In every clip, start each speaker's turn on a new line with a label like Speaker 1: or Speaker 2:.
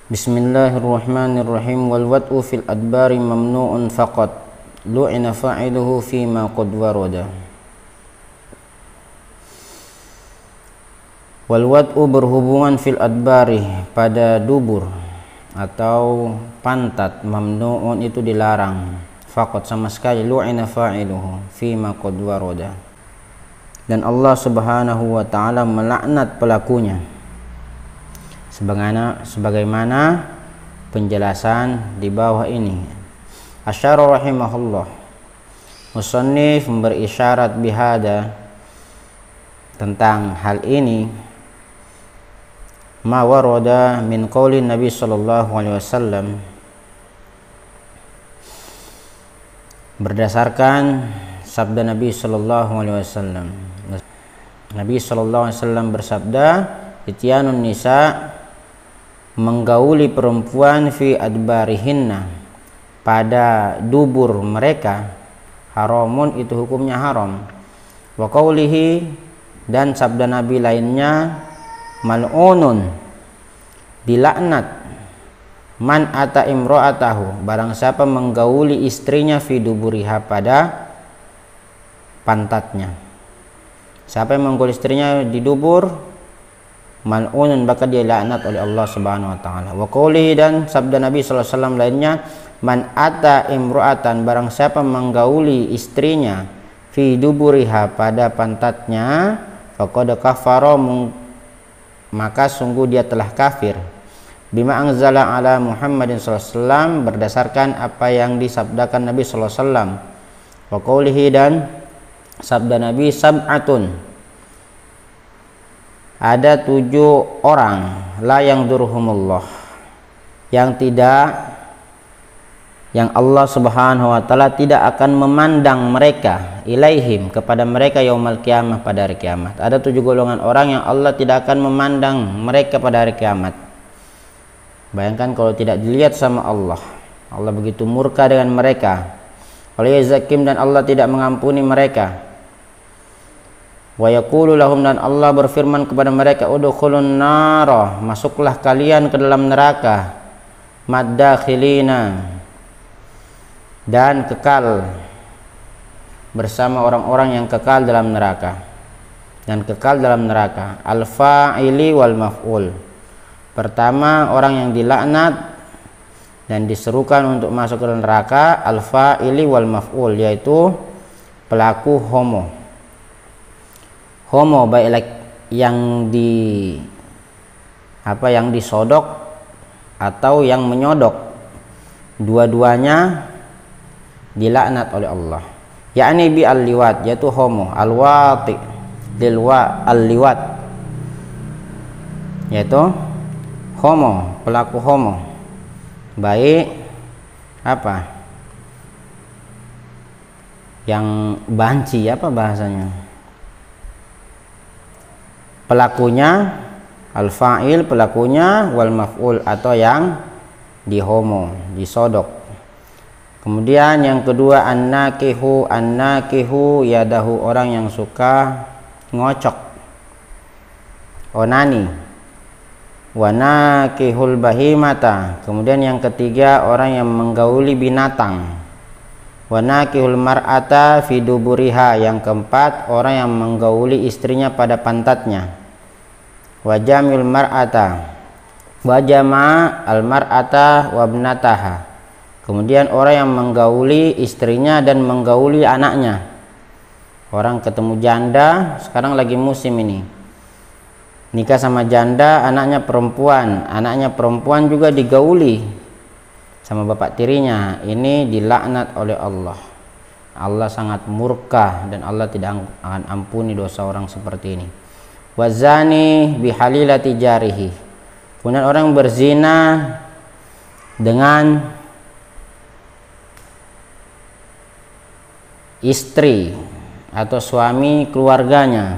Speaker 1: Bismillahirrahmanirrahim. Wal wad'u fil adbari mamnu'un faqat lu'ina fa'iluhu fima qad warada. Wal wad'u berhubungan fil adbari pada dubur atau pantat, mamnu'un itu dilarang, faqat sama sekali, lu'ina fa'iluhu fima qad warada, dan Allah Subhanahu wa ta'ala melaknat pelakunya sebagaimana penjelasan di bawah ini. Asyara rahimahullah, musannif memberi isyarat bihada tentang hal ini, ma warada min qaulin Nabi sallallahu alaihi wasallam, berdasarkan sabda Nabi sallallahu alaihi wasallam. Nabi sallallahu alaihi wasallam bersabda, ityanun nisa, menggauli perempuan fi adbarihinna, pada dubur mereka, haramun itu hukumnya haram. Wa qaulihi, dan sabda Nabi lainnya, mal'unun, dilaknat, man ata imra'atahu, barang siapa menggauli istrinya fi duburiha, pada pantatnya. Siapa yang menggauli istrinya di dubur, mal'unun, maka dia laknat oleh Allah Subhanahu wa taala. Wa qoulihi, dan sabda Nabi sallallahu alaihi wasallam lainnya, man ata imra'atan, barang siapa menggauli istrinya fi duburiha, pada pantatnya, faqad kafara, maka sungguh dia telah kafir, bima anzala ala Muhammadin sallallahu alaihi wasallam, berdasarkan apa yang disabdakan Nabi sallallahu alaihi wasallam. Wa qoulihi, dan sabda Nabi, sab'atun, ada 7 orang, la yang durhumullah, yang Allah Subhanahu wa taala tidak akan memandang mereka, ilaihim, kepada mereka, yaumal qiyamah, pada hari kiamat. Ada 7 golongan orang yang Allah tidak akan memandang mereka pada hari kiamat. Bayangkan kalau tidak dilihat sama Allah, Allah begitu murka dengan mereka. Wala yazakim, dan Allah tidak mengampuni mereka. Wa yaqulu lahum, dan Allah berfirman kepada mereka, udkhulun nara, masuklah kalian ke dalam neraka, maddakhilina, dan kekal bersama orang-orang yang kekal dalam neraka, dan kekal dalam neraka. Al-fa'ili wal maf'ul, pertama orang yang dilaknat dan diserukan untuk masuk ke neraka, al-fa'ili wal maf'ul, yaitu pelaku homo, baik yang yang disodok atau yang menyodok, dua-duanya dilaknat oleh Allah. Yakni bi al-liwat, yaitu homo, al-wati al-liwat, yaitu homo, pelaku homo, baik yang banci, bahasanya, pelakunya al-fa'il, pelakunya, wal maf'ul, atau yang dihomo, disodok. Kemudian yang kedua, an-nakihu yadahu, orang yang suka ngocok, onani. Wa nakihul bahimata, kemudian yang ketiga, orang yang menggauli binatang. Wa nakihul mar'ata fi duburiha, yang keempat, orang yang menggauli istrinya pada pantatnya. Wa jamil mar'ata, wa jama' al mar'ata wa ibnataha, kemudian orang yang menggauli istrinya dan menggauli anaknya. Orang ketemu janda, sekarang lagi musim ini, nikah sama janda, anaknya perempuan juga digauli sama bapak tirinya, ini dilaknat oleh Allah. Allah sangat murka dan Allah tidak akan ampuni dosa orang seperti ini. Wazani bihalilati jarihi, kemudian orang berzina dengan istri atau suami keluarganya,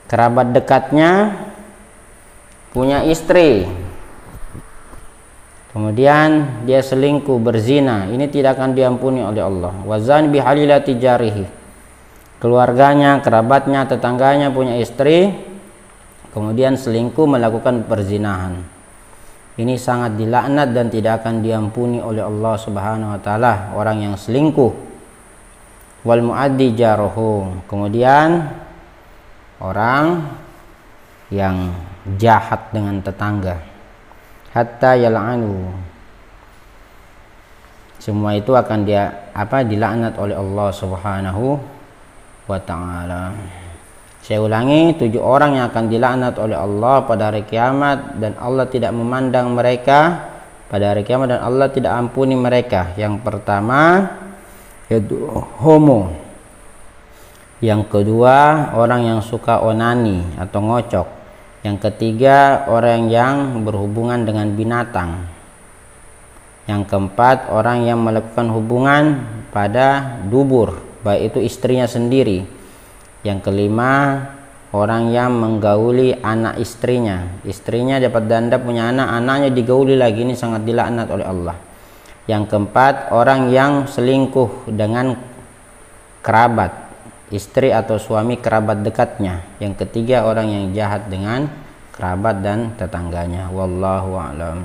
Speaker 1: kerabat dekatnya punya istri, kemudian dia selingkuh, berzina, ini tidak akan diampuni oleh Allah. Wazan bihalilati jarihi, keluarganya, kerabatnya, tetangganya punya istri, kemudian selingkuh, melakukan perzinahan. Ini sangat dilaknat dan tidak akan diampuni oleh Allah Subhanahu wa taala, orang yang selingkuh. Wal muaddi jaruhu, kemudian orang yang jahat dengan tetangga. Hatta yal'anu, semua itu akan dilaknat oleh Allah Subhanahu wa taala. Saya ulangi, 7 orang yang akan dilaknat oleh Allah pada hari kiamat dan Allah tidak memandang mereka pada hari kiamat dan Allah tidak ampuni mereka. Yang pertama yaitu homo. Yang kedua orang yang suka onani atau ngocok. Yang ketiga orang yang berhubungan dengan binatang. Yang keempat orang yang melakukan hubungan pada dubur, baik itu istrinya sendiri. Yang kelima orang yang menggauli anak istrinya dapat danda punya anak, anaknya digauli lagi, ini sangat dilaknat oleh Allah. Yang keempat orang yang selingkuh dengan kerabat, istri atau suami kerabat dekatnya. Yang ketiga orang yang jahat dengan kerabat dan tetangganya. Wallahu a'lam.